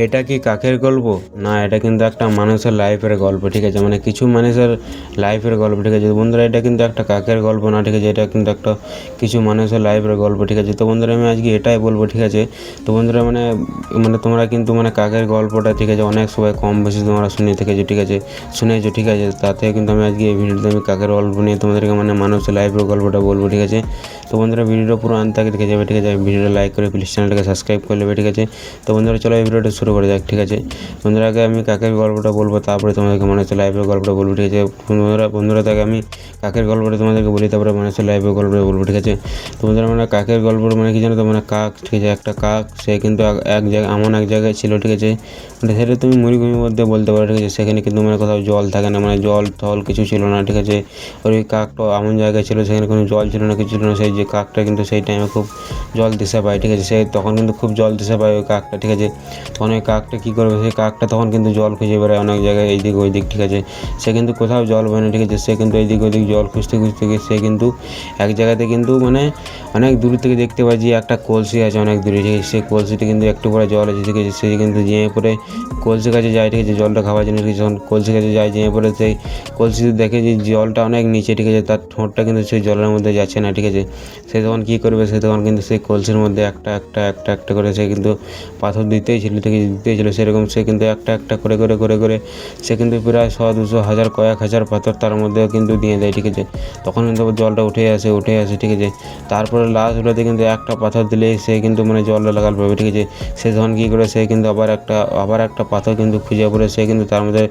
এটা কি কাকের গল্প? না, এটা কিন্তু একটা মানুষের লাইফের গল্প, ঠিক আছে? মানে কিছু মানুষের লাইফের গল্প, ঠিক আছে? বন্ধুরা, এটা কিন্তু একটা কাকের গল্প না, ঠিক আছে? এটা কিন্তু একটা কিছু মানুষের লাইফের গল্প, ঠিক আছে? তো বন্ধুরা, আমি আজকে এটাই বলবো, ঠিক আছে? তো বন্ধুরা, মানে মানে তোমরা কিন্তু মানে কাকের গল্পটা, ঠিক আছে, অনেক সবাই কম বেশি তোমরা শুনে থেকেছো, ঠিক আছে? শুনেছো, ঠিক আছে? তাতে কিন্তু আমি আজকে এই ভিডিওতে আমি কাকের গল্প নিয়ে তোমাদেরকে মানে মানুষের লাইফের গল্পটা বলবো, ঠিক আছে? তো বন্ধুরা, ভিডিওটা পুরো আনতে আগে দেখে যাবে, ঠিক আছে? ভিডিওটা লাইক করে প্লিজ চ্যানেলটাকে সাবস্ক্রাইব করে নেবে, ঠিক আছে? তো বন্ধুরা, চলো এই ভিডিওটা শুরু করা যাক, ঠিক আছে? বন্ধুরা, আগে আমি কাকের গল্পটা বলবো, তারপরে তোমাদেরকে মানুষের লাইফের গল্পটা বলবো, ঠিক আছে? বন্ধুরা তাকে আমি কাকের গল্পটা তোমাদেরকে বলি, তারপরে মানুষের লাইফের গল্পটা বলবো, ঠিক আছে? তো বন্ধুরা, মানে কাকের গল্প মানে কি জানো তো? মানে কাক, ঠিক আছে, একটা কাক, সে কিন্তু এক জায়গায় এমন এক জায়গায় ছিল, ঠিক আছে? মানে সেটা তুমি মরুভূমির মধ্যে বলতে পারো, ঠিক আছে? সেখানে কিন্তু মানে কোথাও জল থাকে না, মানে জল থল কিছু ছিল না, ঠিক আছে? ওই কাকটা এমন জায়গায় ছিল, সেখানে কোনো জল ছিল না, কিছু ছিল না। সেই যে কাকটা কিন্তু সেই টাইমে খুব জল তেষ্টা পায়, ঠিক আছে? সে তখন কিন্তু খুব জল তেষ্টা পায় ওই কাকটা, ঠিক আছে? তখন ওই কাকটা কী করবে? সেই কাকটা তখন কিন্তু জল খুঁজে বেড়ায় অনেক জায়গায়, এইদিক ওই দিক, ঠিক আছে? সে কিন্তু কোথাও জল পায় না, ঠিক আছে? সে কিন্তু এইদিক ওইদিক জল খুঁজতে খুঁজতে গিয়ে সে কিন্তু এক জায়গাতে কিন্তু মানে অনেক দূর থেকে দেখতে পায় যে একটা কলসি আছে অনেক দূরে, ঠিক আছে? সেই কলসিতে কিন্তু একটু পরে জল আছে, ঠিক আছে? সে কিন্তু যেয়ে পরে কলসির কাছে যায়, ঠিক আছে? জলটা খাওয়ার জন্য, ঠিক আছে? যখন কলসির কাছে যায়, যেয়ে পরে সেই কলসিতে দেখে যে জলটা অনেক নিচে, ঠিক আছে? তার ঠোঁটটা কিন্তু সেই জলের মধ্যে যাচ্ছে না, ঠিক আছে? সে তখন কী করবে? সে তখন কিন্তু সেই কলসির মধ্যে একটা একটা একটা একটা করে সে কিন্তু পাথর দিতেই ছিল, ঠিক আছে? দিতেই ছিল। সেরকম সে কিন্তু একটা একটা করে করে করে করে সে কিন্তু প্রায় 100 200 হাজার কয়েক হাজার পাথর তার মধ্যেও কিন্তু দিয়ে দেয়, ঠিক আছে? তখন কিন্তু জলটা উঠে আসে, ঠিক আছে? তারপরে লাস্টগুলোতে কিন্তু একটা পাথর দিলেই সে কিন্তু মানে জলটা লাগাল পাবে, ঠিক আছে? সে তখন কী করে? সে কিন্তু আবার একটা পাথর কিন্তু খুঁজে পড়ে সে কিন্তু তার মধ্যে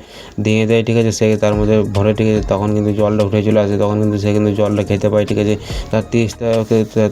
দিয়ে দেয়, ঠিক আছে? সে তার মধ্যে ভরে, ঠিক আছে? তখন কিন্তু জলটা উঠে চলে আসে, তখন কিন্তু সে কিন্তু জলটা খেতে পায়, ঠিক আছে? তার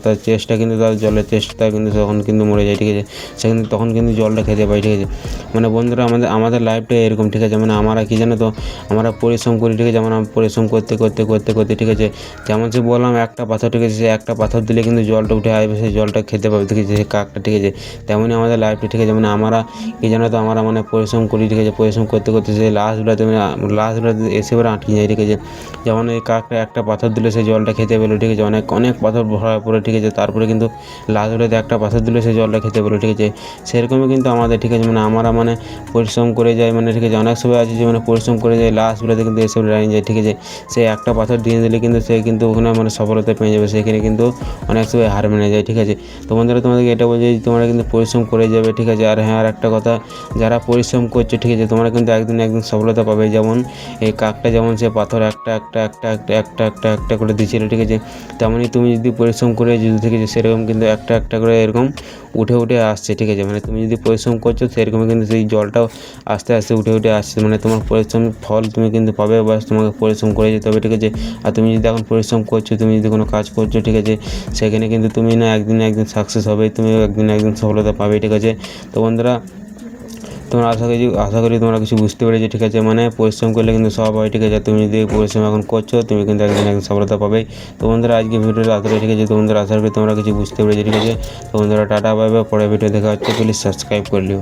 তার চেষ্টা কিন্তু তার জলের চেষ্টা কিন্তু তখন কিন্তু মরে যায়, ঠিক আছে? সে কিন্তু তখন কিন্তু জলটা খেতে পায়, ঠিক আছে? মানে বন্ধুরা, আমাদের লাইফটা এরকম, ঠিক আছে? মানে আমরা কি জানো তো? আমরা পরিশ্রম করি, ঠিক আছে? আমরা পরিশ্রম করতে করতে করতে করতে, ঠিক আছে? যেমন সে বললাম একটা পাথর, ঠিক আছে? সে একটা পাথর দিলে কিন্তু জলটা উঠে আসবে, সেই জলটা খেতে পাবে, ঠিক আছে? সে কাকটা, ঠিক আছে? তেমনই আমাদের লাইফটা, ঠিক আছে? মানে আমরা কি জানো তো? আমরা মানে পরিশ্রম করি, ঠিক আছে? পরিশ্রম করতে করতে সে লাস্টগুলোতে এসে পরে আটকে যায়, ঠিক আছে? যেমন এই কাকটা একটা পাথর দিলে সে জলটা খেতে পেলো, ঠিক আছে? অনেক অনেক পাথর ভরার পরে, ঠিক আছে? তারপরে কিন্তু লাস্টগুলোতে একটা পাথর দিলে সে জলটা খেতে পেলো, ঠিক আছে? সেরকমই কিন্তু আমাদের, ঠিক আছে? মানে আমরা মানে পরিশ্রম করে যাই, মানে ঠিক আছে? অনেক সময় আছে যে মানে পরিশ্রম করে যায়, লাস্টগুলোতে কিন্তু এসব দাঁড়িয়ে যায়, ঠিক আছে? সে একটা পাথর দিয়ে দিলে কিন্তু সে কিন্তু ওখানে মানে সফলতা পেয়ে যাবে, সেখানে কিন্তু অনেক সময় হার মেনে যায়, ঠিক আছে? তো বন্ধুরা, তোমাদেরকে এটা বলছি যে তোমরা কিন্তু পরিশ্রম করে যাবে, ঠিক আছে? আর হ্যাঁ, আর একটা কথা, যারা পরিশ্রম করছো, ঠিক আছে? তোমরা কিন্তু একদিন একদিন সফলতা পাবে। যেমন এই কাকটা যেমন সে পাথর একটা একটা একটা একটা একটা একটা একটা করে দিচ্ছিল, ঠিক আছে? তেমনই তুমি যদি পরিশ্রম করে যদি, ঠিক আছে, সেরকম কিন্তু একটা একটা করে এরকম উঠে উঠে আসছে, ঠিক আছে? মানে তুমি যদি পরিশ্রম করছো সেরকমই কিন্তু সেই জলটাও আস্তে আস্তে উঠে উঠে আসছে, মানে তোমার পরিশ্রমের ফল তুমি কিন্তু পাবে, বা তোমাকে পরিশ্রম করে যেতে হবে, ঠিক আছে? আর তুমি যদি এখন পরিশ্রম করছো, তুমি যদি কোনো কাজ করছো, ঠিক আছে, সেখানে কিন্তু তুমি না একদিন না একদিন সাকসেস হবে, তুমি একদিন না একদিন সফলতা পাবে, ঠিক আছে? তো বন্ধুরা, তোমরা আশা করি তোমরা কিছু বুঝতে পেরেছো, ঠিক আছে? মানে পরিশ্রম করলে কিন্তু সব হয়, ঠিক আছে? তুমি যদি পরিশ্রম এখন করছো, তুমি কিন্তু একদিন একদিন সফলতা পাবেই। তো বন্ধুরা, আজকে ভিডিওটা এতটাই, ঠিক আছে? তো বন্ধুরা, আশা করি তোমরা কিছু বুঝতে পেরেছো, ঠিক আছে? তো বন্ধুরা, টাটা, বাই বাই। পরের ভিডিও দেখা হচ্ছে, প্লিজ সাবস্ক্রাইব করে নিও।